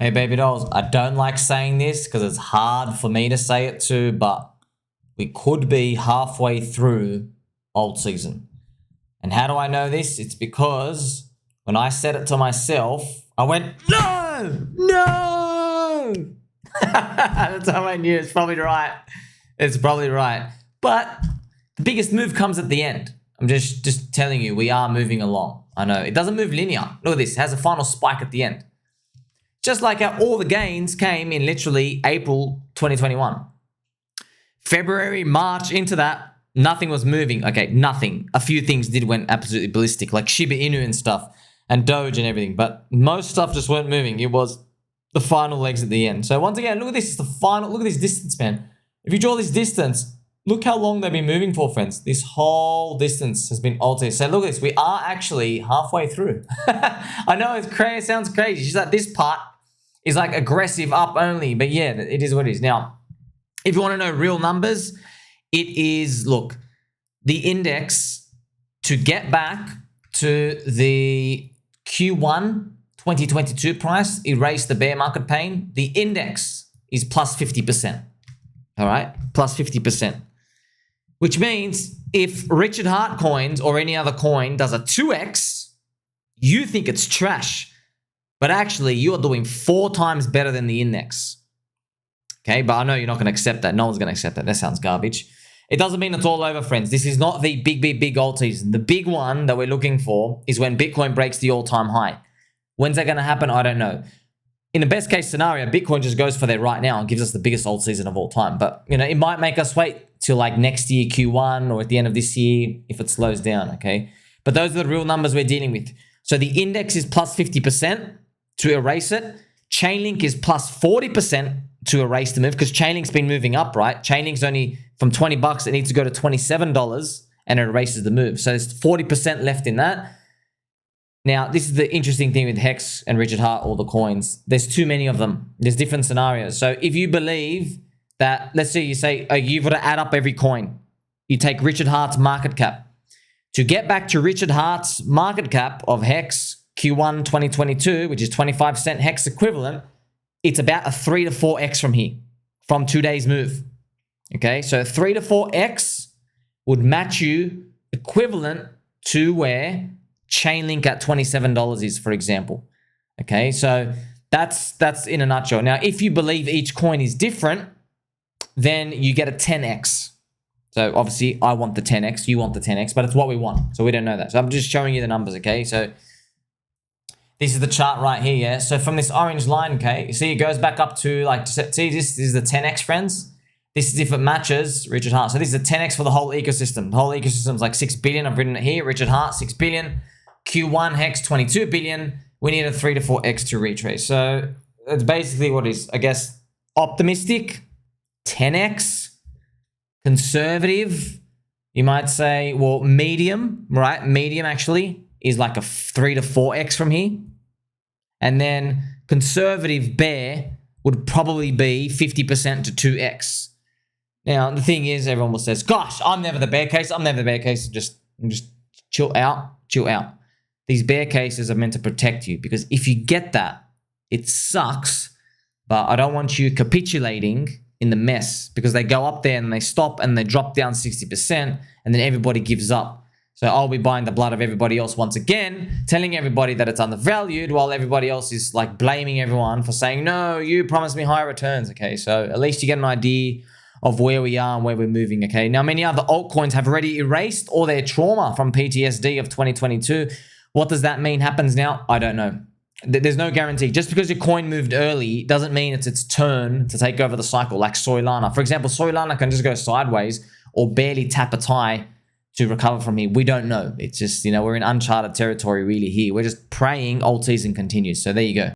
Hey, baby dolls, I don't like saying this because it's hard for me to say it too, but we could be halfway through alt season. And how do I know this? It's because when I said it to myself, I went, no! That's how I knew it's probably right. It's probably right. But the biggest move comes at the end. I'm just telling you, we are moving along. I know, it doesn't move linear. Look at this, it has a final spike at the end. Just like how all the gains came in literally April 2021. February, March, into that, nothing was moving. Okay, nothing. A few things did went absolutely ballistic, like Shiba Inu and stuff, and Doge and everything, but most stuff just weren't moving. It was the final legs at the end. So once again, look at this. It's the final. Look at this distance, man. If you draw this distance, look how long they've been moving for, friends. This whole distance has been altered. So look at this. We are actually halfway through. I know it's crazy. It sounds crazy. It's just that this part is like aggressive up only. But yeah, it is what it is. Now, if you want to know real numbers, it is, look, the index to get back to the Q1 2022 price, erase the bear market pain, the index is plus 50%. All right, plus 50%. Which means if Richard Hart coins or any other coin does a 2x, you think it's trash. But actually, you are doing 4 times better than the index. Okay, but I know you're not going to accept that. No one's going to accept that. That sounds garbage. It doesn't mean it's all over, friends. This is not the big alt season. The big one that we're looking for is when Bitcoin breaks the all-time high. When's that going to happen? I don't know. In the best case scenario, Bitcoin just goes for there right now and gives us the biggest alt season of all time. But, you know, it might make us wait till like next year, Q1, or at the end of this year if it slows down, okay? But those are the real numbers we're dealing with. So the index is plus 50% to erase it. Chainlink is plus 40% to erase the move because Chainlink's been moving up, right? Chainlink's only from 20 bucks, it needs to go to $27 and it erases the move. So there's 40% left in that. Now, this is the interesting thing with Hex and Richard Hart, all the coins. There's too many of them. There's different scenarios. So if you believe that, let's say you say, oh, you've got to add up every coin. You take Richard Hart's market cap. To get back to Richard Hart's market cap of Hex Q1 2022, which is 25% Hex equivalent, it's about a 3 to 4x from here, from today's move. Okay, so 3 to 4x would match you equivalent to where Chainlink at $27 is, for example. Okay, so that's in a nutshell. Now, if you believe each coin is different, then you get a 10x. So obviously, I want the 10x, you want the 10x, but it's what we want. So we don't know that. So I'm just showing you the numbers, okay? So this is the chart right here, yeah? So from this orange line, okay, you see it goes back up to, like, see, this is the 10x, friends. This is if it matches Richard Hart. So this is a 10x for the whole ecosystem. The whole ecosystem is like 6 billion. I've written it here. Richard Hart, 6 billion. Q1 Hex, 22 billion. We need a 3 to 4x to retrace. So that's basically what is, I guess, optimistic, 10x, conservative. You might say, well, medium, right? Medium actually is like a 3 to 4x from here. And then conservative bear would probably be 50% to 2x. Now, the thing is, everyone will say, gosh, I'm never the bear case. I'm never the bear case. Just chill out, chill out. These bear cases are meant to protect you because if you get that, it sucks, but I don't want you capitulating in the mess because they go up there and they stop and they drop down 60% and then everybody gives up. So I'll be buying the blood of everybody else once again, telling everybody that it's undervalued while everybody else is like blaming everyone for saying, no, you promised me higher returns. Okay, so at least you get an idea of where we are and where we're moving, okay? Now, many other altcoins have already erased all their trauma from PTSD of 2022. What does that mean happens now? I don't know. There's no guarantee. Just because your coin moved early doesn't mean it's its turn to take over the cycle, like Solana. For example, Solana can just go sideways or barely tap a tie to recover from here. We don't know. It's just, you know, we're in uncharted territory really here. We're just praying alt season continues. So there you go.